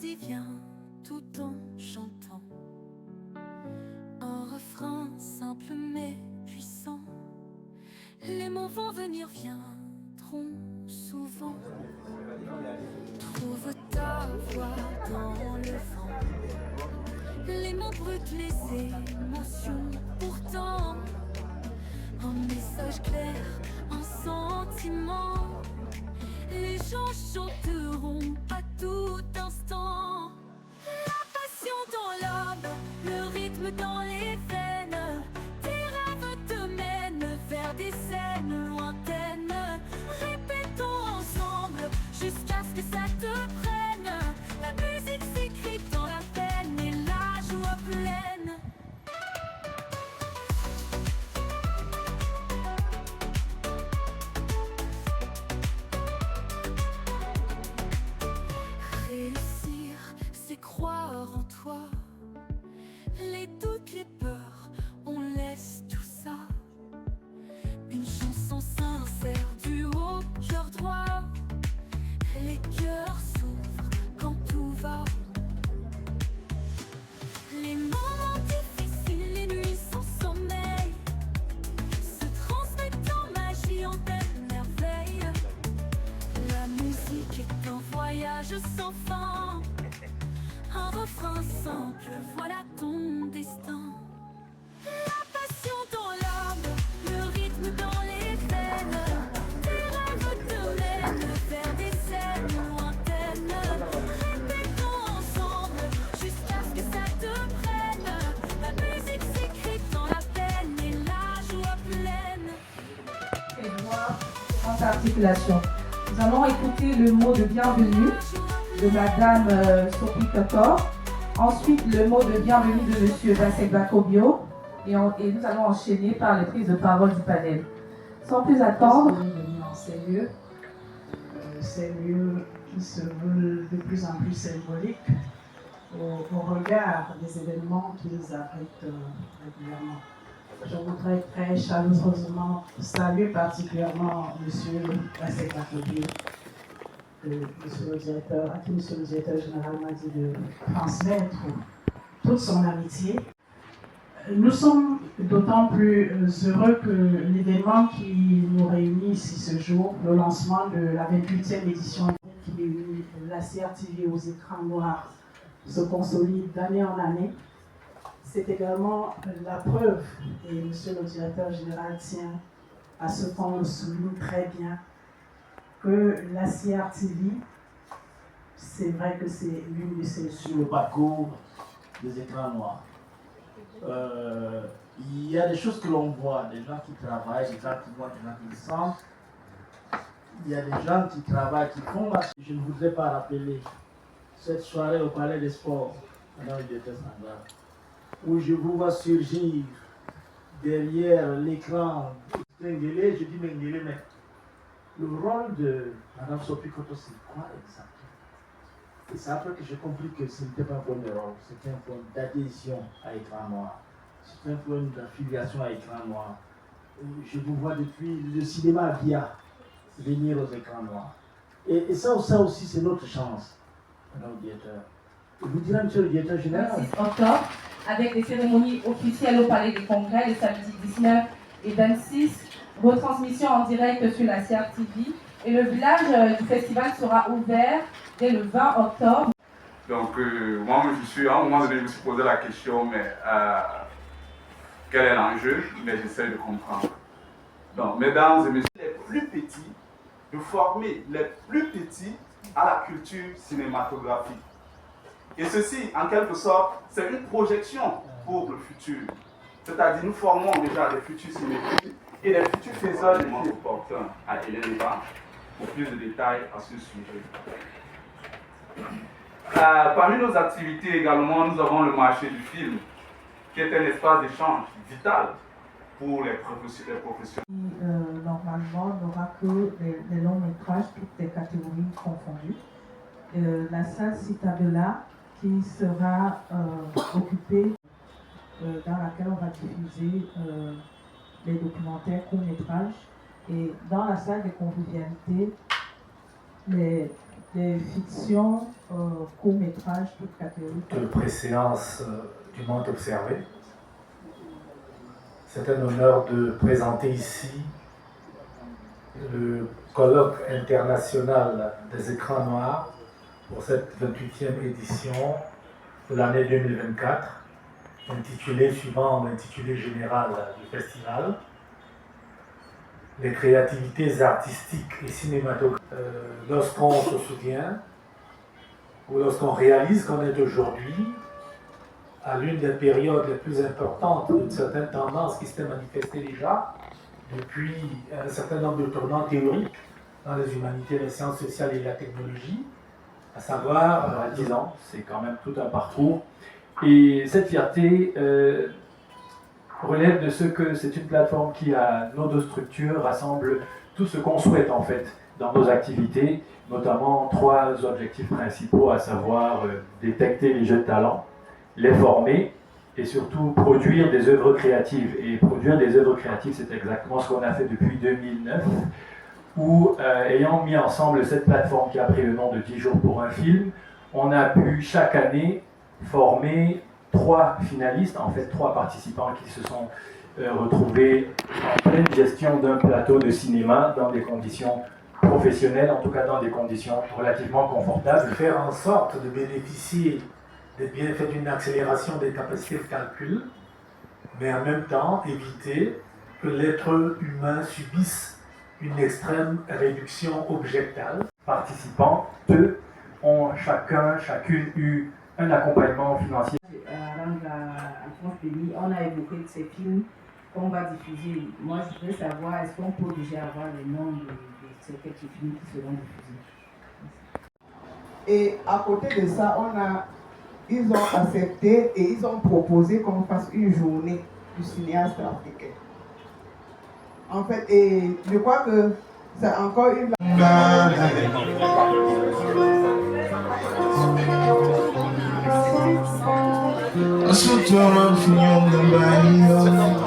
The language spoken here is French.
mélodie vient tout en chantant, un refrain simple mais puissant. Les mots vont venir, viendront souvent. Trouve ta voix dans le vent. Les mots brûlent les émotions, pourtant un message clair, un sentiment. Les gens chanteront à tout instant. La passion dans l'âme, le rythme dans les veines. Tes rêves te mènent vers des scènes lointaines. Répétons ensemble jusqu'à ce que ça te prenne. La musique s'écrit dans la peine et la joie pleine. Réussir, c'est croire en toi. Les doutes, les peurs, on laisse tout ça. Une chanson sincère du haut cœur droit. Les cœurs s'ouvrent quand tout va. Les moments difficiles, les nuits sans sommeil se transmettent en magie, en belle merveille. La musique est un voyage sans fin. Un refrain simple, voilà ton destin. La passion dans l'âme, le rythme dans les veines. Tes rêves te mènent vers des scènes lointaines. Répétons ensemble jusqu'à ce que ça te prenne. La musique s'écrit dans la peine et la joie pleine. Et joie en articulation. Nous allons écouter le mot de bienvenue de Madame Sophie Tokor. Ensuite, le mot de bienvenue de Monsieur Vincent Bacobio. Et nous allons enchaîner par les prises de parole du panel. Sans plus attendre. Ces lieux qui se veulent de plus en plus symboliques au regard des événements qu'ils abritent régulièrement. Je voudrais très chaleureusement saluer particulièrement Monsieur Vincent Bacobio, à qui Monsieur le directeur général m'a dit de transmettre toute son amitié. Nous sommes d'autant plus heureux que l'événement qui nous réunit ici ce jour, le lancement de la 28e édition qui réunit la CRTV aux écrans noirs, se consolide d'année en année. C'est également la preuve, et Monsieur le directeur général tient à ce qu'on le souligne très bien, que la CRTV, c'est vrai que c'est l'une de ces... Sur le parcours des écrans noirs, il y a des choses que l'on voit, des gens qui travaillent, des gens qui voient, des gens qui sentent. Il y a des gens qui travaillent, qui font. Je ne voudrais pas rappeler cette soirée au Palais des Sports, où je vous vois surgir derrière l'écran. Je dis Mengele, mais le rôle de Mme Sophie Koto, c'est quoi exactement? Et c'est après que j'ai compris que ce n'était pas un problème de rôle, c'était un problème d'adhésion à écran noir. C'était un problème d'affiliation à écran noir. Je vous vois depuis le cinéma via venir aux écrans noirs. Et ça aussi, c'est notre chance, Madame le directeur. Je vous dirai, Monsieur le directeur général. 26 octobre, avec des cérémonies officielles au Palais des Congrès les samedis 19 et 26, retransmission en direct sur la CRTV. Et le village du festival sera ouvert dès le 20 octobre. Donc, moi, à un moment donné, je me suis posé la question, mais quel est l'enjeu? Mais j'essaie de comprendre. Donc, mesdames et messieurs, les plus petits, de former les plus petits à la culture cinématographique. Et ceci, en quelque sorte, c'est une projection pour le futur. C'est-à-dire, nous formons déjà des futurs cinéphile et les futurs faiseurs de monde opportun à Hélène Eba pour plus de détails à ce sujet. Parmi nos activités également, nous avons le marché du film, qui est un espace d'échange vital pour les professionnels. Normalement, n'aura que des longs métrages, toutes les catégories confondues. La salle Citabella qui sera occupée, dans laquelle on va diffuser les documentaires courts métrages. Et dans la salle des convivialités, les des fictions, courts-métrages, toutes catégories. De préséance du monde observé. C'est un honneur de présenter ici le colloque international des écrans noirs pour cette 28e édition de l'année 2024, intitulée suivant l'intitulé général du festival, les créativités artistiques et cinématographiques. Lorsqu'on se souvient ou lorsqu'on réalise qu'on est aujourd'hui à l'une des périodes les plus importantes d'une certaine tendance qui s'était manifestée déjà depuis un certain nombre de tournants théoriques dans les humanités, les sciences sociales et la technologie, à savoir 10 ans, c'est quand même tout un parcours. Et cette fierté relève de ce que c'est une plateforme qui, à nos deux structures, rassemble tout ce qu'on souhaite en fait dans nos activités, notamment 3 objectifs principaux, à savoir détecter les jeunes talents, les former et surtout produire des œuvres créatives. Et produire des œuvres créatives, c'est exactement ce qu'on a fait depuis 2009, où ayant mis ensemble cette plateforme qui a pris le nom de 10 jours pour un film, on a pu chaque année former 3 finalistes, en fait 3 participants qui se sont retrouvés en pleine gestion d'un plateau de cinéma dans des conditions professionnelles, en tout cas dans des conditions relativement confortables. Faire en sorte de bénéficier des bienfaits d'une accélération des capacités de calcul, mais en même temps éviter que l'être humain subisse une extrême réduction objectale. Participants, eux, ont chacune eu un accompagnement financier. En France, on a évoqué de ces films qu'on va diffuser. Moi, je voudrais savoir, est-ce qu'on peut déjà avoir les noms de ces quelques films qui seront diffusés? Et à côté de ça, ils ont accepté et ils ont proposé qu'on fasse une journée du cinéaste africain. En fait, et je crois que c'est encore une... I